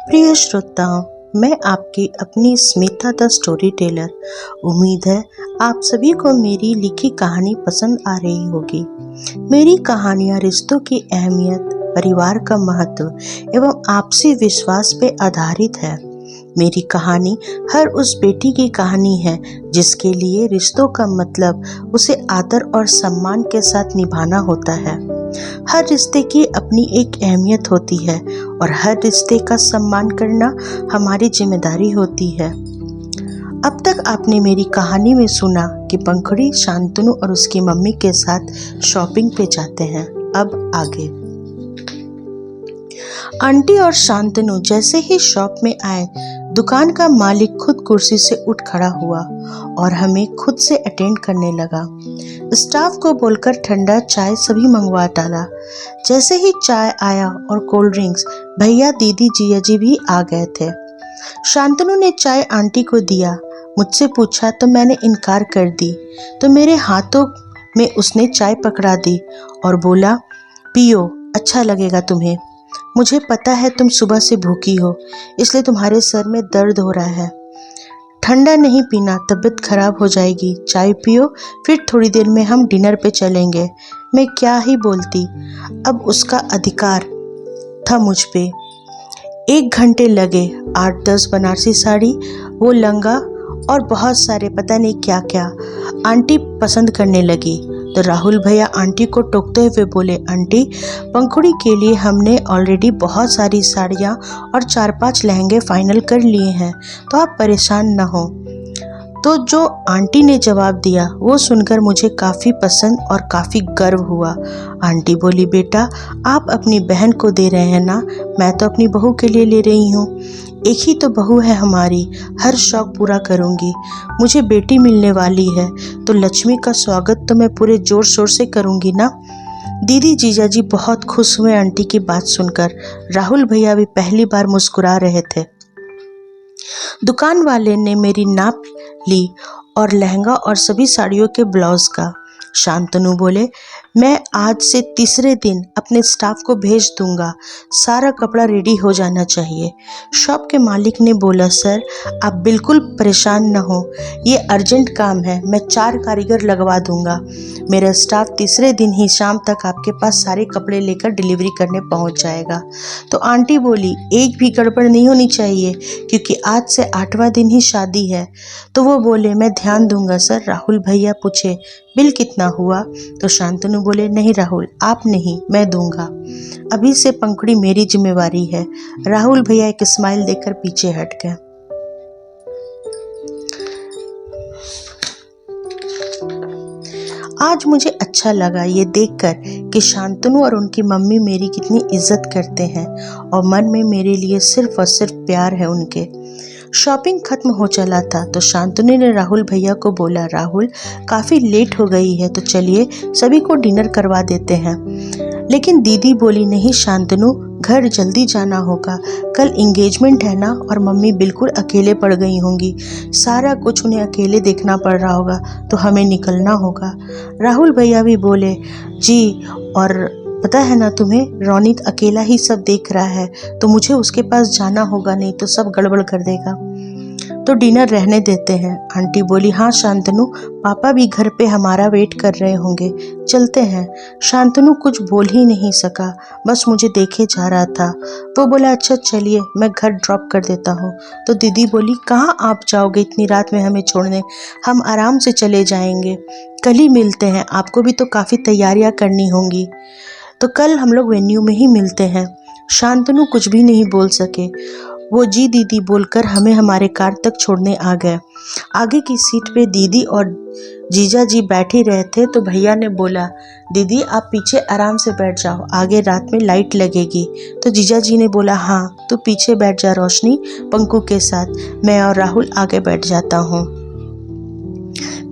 प्रिय श्रोताओं, मैं आपकी अपनी स्मिता द स्टोरी टेलर। उम्मीद है आप सभी को मेरी लिखी कहानी पसंद आ रही होगी। मेरी कहानियाँ रिश्तों की अहमियत, परिवार का महत्व एवं आपसी विश्वास पे आधारित है। मेरी कहानी हर उस बेटी की कहानी है जिसके लिए रिश्तों का मतलब उसे आदर और सम्मान के साथ निभाना होता है। हर रिश्ते की अपनी एक अहमियत होती है और हर रिश्ते का सम्मान करना हमारी जिम्मेदारी होती है। अब तक आपने मेरी कहानी में सुना कि पंखुड़ी शांतनु और उसकी मम्मी के साथ शॉपिंग पे जाते हैं। अब आगे। आंटी और शांतनु जैसे ही शॉप में आए, दुकान का मालिक खुद कुर्सी से उठ खड़ा हुआ और हमें खुद से अटेंड करने लगा। स्टाफ को बोलकर ठंडा चाय सभी मंगवा डाला। जैसे ही चाय आया और कोल्ड ड्रिंक्स, भैया दीदी जिया जी भी आ गए थे। शांतनु ने चाय आंटी को दिया। मुझसे पूछा तो मैंने इनकार कर दी, तो मेरे हाथों में उसने चाय पकड़ा दी और बोला, पियो, अच्छा लगेगा तुम्हें। मुझे पता है तुम सुबह से भूखी हो, इसलिए तुम्हारे सर में दर्द हो रहा है। ठंडा नहीं पीना, तबीयत खराब हो जाएगी। चाय पियो, फिर थोड़ी देर में हम डिनर पे चलेंगे। मैं क्या ही बोलती, अब उसका अधिकार था मुझ पे। 1 घंटे लगे। 8-10 बनारसी साड़ी, वो लहंगा और बहुत सारे पता नहीं क्या क्या आंटी पसंद करने लगी। तो राहुल भैया आंटी को टोकते हुए बोले, आंटी, पंखुड़ी के लिए हमने ऑलरेडी बहुत सारी साड़ियाँ और 4-5 लहंगे फाइनल कर लिए हैं, तो आप परेशान न हो। तो जो आंटी ने जवाब दिया वो सुनकर मुझे काफ़ी पसंद और काफ़ी गर्व हुआ। आंटी बोली, बेटा आप अपनी बहन को दे रहे हैं ना, मैं तो अपनी बहू के लिए ले रही हूँ। एक ही तो बहू है हमारी, हर शौक पूरा करूँगी। मुझे बेटी मिलने वाली है तो लक्ष्मी का स्वागत तो मैं पूरे जोर शोर से करूँगी ना। दीदी जीजा जी बहुत खुश हुए आंटी की बात सुनकर। राहुल भैया भी पहली बार मुस्कुरा रहे थे। दुकान वाले ने मेरी नाप ली और लहंगा और सभी साड़ियों के ब्लाउज का। शांतनु बोले, मैं आज से तीसरे दिन अपने स्टाफ को भेज दूंगा, सारा कपड़ा रेडी हो जाना चाहिए। शॉप के मालिक ने बोला, सर आप बिल्कुल परेशान न हो, ये अर्जेंट काम है, मैं 4 कारीगर लगवा दूंगा। मेरा स्टाफ तीसरे दिन ही शाम तक आपके पास सारे कपड़े लेकर डिलीवरी करने पहुंच जाएगा। तो आंटी बोली, एक भी गड़बड़ नहीं होनी चाहिए क्योंकि आज से 8वां दिन ही शादी है। तो वो बोले, मैं ध्यान दूंगा सर। राहुल भैया पूछे, बिल कितना हुआ? तो शांतनु बोले, नहीं राहुल, आप नहीं, मैं दूंगा। अभी से पंखुड़ी मेरी जिम्मेवारी है। राहुल भैया एक स्माइल देकर पीछे हट गए। आज मुझे अच्छा लगा ये देखकर कि शांतनु और उनकी मम्मी मेरी कितनी इज्जत करते हैं और मन में मेरे लिए सिर्फ और सिर्फ प्यार है उनके। शॉपिंग खत्म हो चला था तो शांतनु ने राहुल भैया को बोला, राहुल काफ़ी लेट हो गई है तो चलिए सभी को डिनर करवा देते हैं। लेकिन दीदी बोली, नहीं शांतनु, घर जल्दी जाना होगा, कल एंगेजमेंट है ना और मम्मी बिल्कुल अकेले पड़ गई होंगी, सारा कुछ उन्हें अकेले देखना पड़ रहा होगा, तो हमें निकलना होगा। राहुल भैया भी बोले, जी, और पता है ना तुम्हें, रौनित अकेला ही सब देख रहा है तो मुझे उसके पास जाना होगा, नहीं तो सब गड़बड़ कर देगा, तो डिनर रहने देते हैं। आंटी बोली, हाँ शांतनु, पापा भी घर पे हमारा वेट कर रहे होंगे, चलते हैं। शांतनु कुछ बोल ही नहीं सका, बस मुझे देखे जा रहा था। वो बोला, अच्छा चलिए, मैं घर ड्रॉप कर देता हूँ। तो दीदी बोली, कहाँ आप जाओगे इतनी रात में हमें छोड़ने, हम आराम से चले जाएंगे, कल ही मिलते हैं, आपको भी तो काफ़ी तैयारियाँ करनी होंगी, तो कल हम लोग वेन्यू में ही मिलते हैं। शांतनु कुछ भी नहीं बोल सके। वो जी दीदी बोलकर हमें हमारे कार तक छोड़ने आ गए। आगे की सीट पे दीदी और जीजा जी बैठे रहे थे तो भैया ने बोला, दीदी आप पीछे आराम से बैठ जाओ, आगे रात में लाइट लगेगी। तो जीजा जी ने बोला, हाँ तू पीछे बैठ जा रोशनी, पंकु के साथ, मैं और राहुल आगे बैठ जाता हूँ।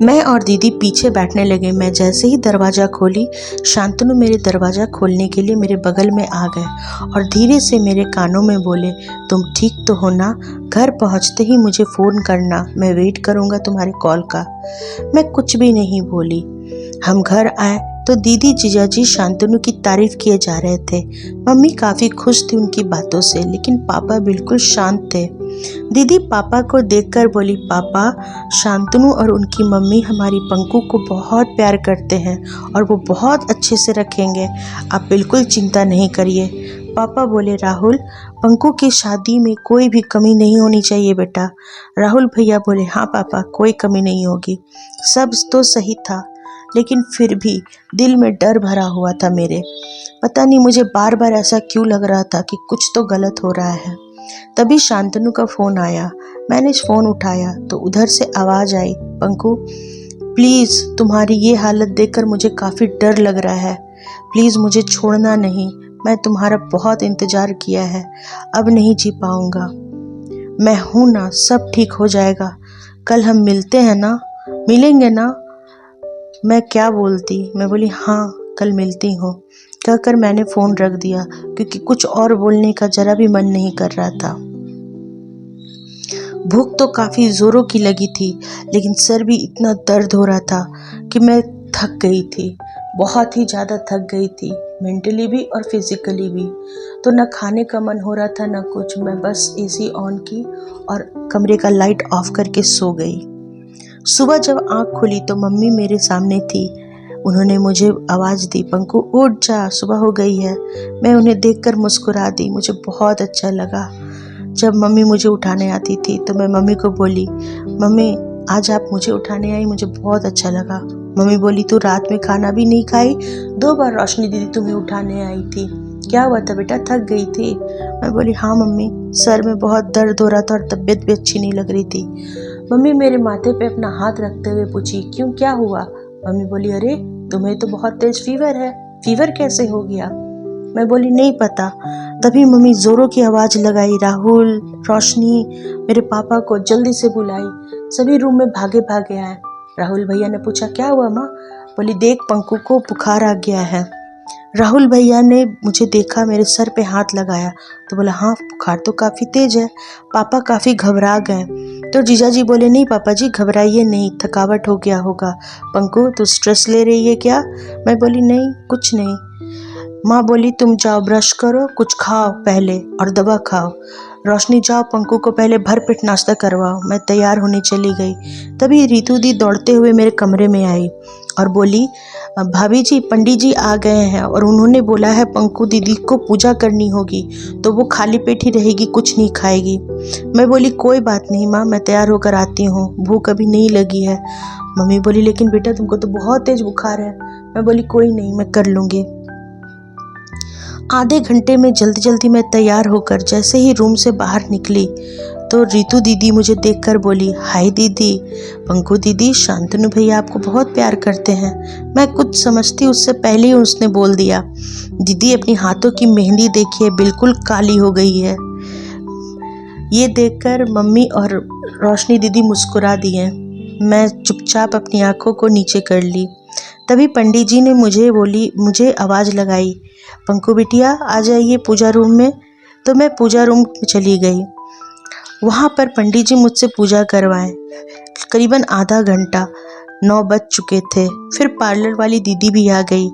मैं और दीदी पीछे बैठने लगे। मैं जैसे ही दरवाज़ा खोली, शांतनु मेरे दरवाज़ा खोलने के लिए मेरे बगल में आ गए और धीरे से मेरे कानों में बोले, तुम ठीक तो हो ना? घर पहुंचते ही मुझे फ़ोन करना, मैं वेट करूंगा तुम्हारे कॉल का। मैं कुछ भी नहीं बोली। हम घर आए, तो दीदी जीजाजी शांतनु की तारीफ किए जा रहे थे। मम्मी काफ़ी खुश थी उनकी बातों से, लेकिन पापा बिल्कुल शांत थे। दीदी पापा को देखकर बोली, पापा, शांतनु और उनकी मम्मी हमारी पंकु को बहुत प्यार करते हैं और वो बहुत अच्छे से रखेंगे, आप बिल्कुल चिंता नहीं करिए। पापा बोले, राहुल, पंकु की शादी में कोई भी कमी नहीं होनी चाहिए बेटा। राहुल भैया बोले, हाँ पापा, कोई कमी नहीं होगी। सब तो सही था, लेकिन फिर भी दिल में डर भरा हुआ था मेरे। पता नहीं मुझे बार बार ऐसा क्यों लग रहा था कि कुछ तो गलत हो रहा है। तभी शांतनु का फ़ोन आया। मैंने फ़ोन उठाया तो उधर से आवाज़ आई, पंकु प्लीज़, तुम्हारी ये हालत देखकर मुझे काफ़ी डर लग रहा है। प्लीज़ मुझे छोड़ना नहीं, मैं तुम्हारा बहुत इंतज़ार किया है, अब नहीं जी पाऊँगा। मैं हूँ ना, सब ठीक हो जाएगा। कल हम मिलते हैं ना, मिलेंगे ना। मैं क्या बोलती, मैं बोली हाँ कल मिलती हूँ। कहकर मैंने फ़ोन रख दिया, क्योंकि कुछ और बोलने का जरा भी मन नहीं कर रहा था। भूख तो काफ़ी ज़ोरों की लगी थी, लेकिन सर भी इतना दर्द हो रहा था कि मैं थक गई थी, बहुत ही ज़्यादा थक गई थी, मेंटली भी और फिज़िकली भी। तो न खाने का मन हो रहा था न कुछ। मैं बस एसी ऑन की और कमरे का लाइट ऑफ करके सो गई। सुबह जब आँख खुली तो मम्मी मेरे सामने थी। उन्होंने मुझे आवाज़ दी, पंकु उठ जा, सुबह हो गई है। मैं उन्हें देखकर मुस्कुरा दी। मुझे बहुत अच्छा लगा। जब मम्मी मुझे उठाने आती थी तो मैं मम्मी को बोली, मम्मी आज आप मुझे उठाने आई, मुझे बहुत अच्छा लगा। मम्मी बोली, तू रात में खाना भी नहीं खाई, 2 बार रोशनी दीदी तुम्हें उठाने आई थी, क्या हुआ था बेटा, थक गई थी? मैं बोली, हाँ मम्मी, सर में बहुत दर्द हो रहा था और तबीयत भी अच्छी नहीं लग रही थी। मम्मी मेरे माथे पे अपना हाथ रखते हुए पूछी, क्यों, क्या हुआ? मम्मी बोली, अरे तुम्हें तो बहुत तेज फीवर है, फीवर कैसे हो गया? मैं बोली, नहीं पता। तभी मम्मी जोरों की आवाज़ लगाई, राहुल, रोशनी, मेरे पापा को जल्दी से बुलाई। सभी रूम में भागे भागे आए। राहुल भैया ने पूछा, क्या हुआ माँ? बोली, देख पंकु को बुखार आ गया है। राहुल भैया ने मुझे देखा, मेरे सर पे हाथ लगाया तो बोला, हाँ बुखार तो काफ़ी तेज है। पापा काफ़ी घबरा गए। तो जीजाजी बोले, नहीं पापा जी घबराइए नहीं, थकावट हो गया होगा। पंकु तू स्ट्रेस ले रही है क्या? मैं बोली, नहीं कुछ नहीं। माँ बोली, तुम जाओ ब्रश करो, कुछ खाओ पहले और दवा खाओ। रोशनी जाओ पंकु को पहले भरपेट नाश्ता करवाओ। मैं तैयार होने चली गई। तभी रितु दी दौड़ते हुए मेरे कमरे में आई और बोली, भाभी जी पंडित जी आ गए हैं और उन्होंने बोला है पंकु दीदी को पूजा करनी होगी, तो वो खाली पेट ही रहेगी, कुछ नहीं खाएगी। मैं बोली, कोई बात नहीं माँ, मैं तैयार होकर आती हूँ, भूख अभी नहीं लगी है। मम्मी बोली, लेकिन बेटा तुमको तो बहुत तेज बुखार है। मैं बोली, कोई नहीं, मैं कर लूँगी। आधे घंटे में जल्दी जल्दी मैं तैयार होकर जैसे ही रूम से बाहर निकली तो रितु दीदी मुझे देखकर बोली, हाय दीदी, पंकु दीदी शांतनु भैया आपको बहुत प्यार करते हैं। मैं कुछ समझती उससे पहले ही उसने बोल दिया, दीदी अपनी हाथों की मेहंदी देखिए, बिल्कुल काली हो गई है। ये देखकर मम्मी और रोशनी दीदी मुस्कुरा दिए। मैं चुपचाप अपनी आंखों को नीचे कर ली। तभी पंडित जी ने मुझे आवाज़ लगाई, पंकु बिटिया आ जाइए पूजा रूम में। तो मैं पूजा रूम में चली गई। वहाँ पर पंडित जी मुझसे पूजा करवाएं। करीबन आधा घंटा, 9 बज चुके थे। फिर पार्लर वाली दीदी भी आ गई।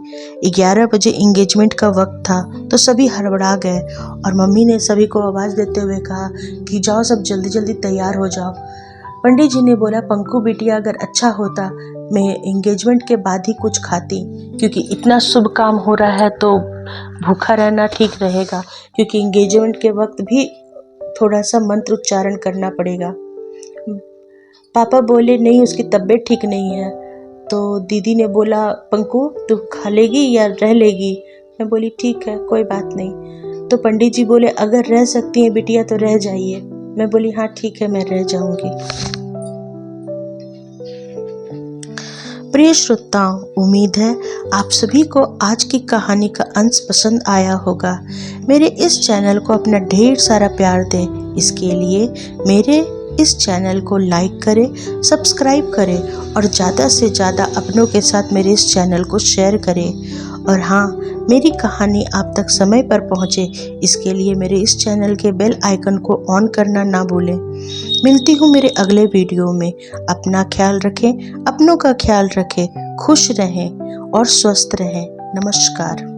11 बजे इंगेजमेंट का वक्त था तो सभी हड़बड़ा गए और मम्मी ने सभी को आवाज़ देते हुए कहा कि जाओ सब जल्दी जल्दी तैयार हो जाओ। पंडित जी ने बोला, पंकु बिटिया अगर अच्छा होता मैं इंगेजमेंट के बाद ही कुछ खाती, क्योंकि इतना शुभ काम हो रहा है तो भूखा रहना ठीक रहेगा, क्योंकि इंगेजमेंट के वक्त भी थोड़ा सा मंत्र उच्चारण करना पड़ेगा। पापा बोले, नहीं उसकी तबीयत ठीक नहीं है। तो दीदी ने बोला, पंकु तू खा लेगी या रह लेगी? मैं बोली, ठीक है कोई बात नहीं। तो पंडित जी बोले, अगर रह सकती हैं बिटिया तो रह जाइए। मैं बोली, हाँ ठीक है मैं रह जाऊंगी। प्रिय श्रोताओं, उम्मीद है आप सभी को आज की कहानी का अंश पसंद आया होगा। मेरे इस चैनल को अपना ढेर सारा प्यार दें। इसके लिए मेरे इस चैनल को लाइक करें, सब्सक्राइब करें और ज़्यादा से ज़्यादा अपनों के साथ मेरे इस चैनल को शेयर करें। और हाँ, मेरी कहानी आप तक समय पर पहुँचे इसके लिए मेरे इस चैनल के बेल आइकन को ऑन करना ना भूलें। मिलती हूँ मेरे अगले वीडियो में। अपना ख्याल रखें, अपनों का ख्याल रखें। खुश रहें और स्वस्थ रहें। नमस्कार।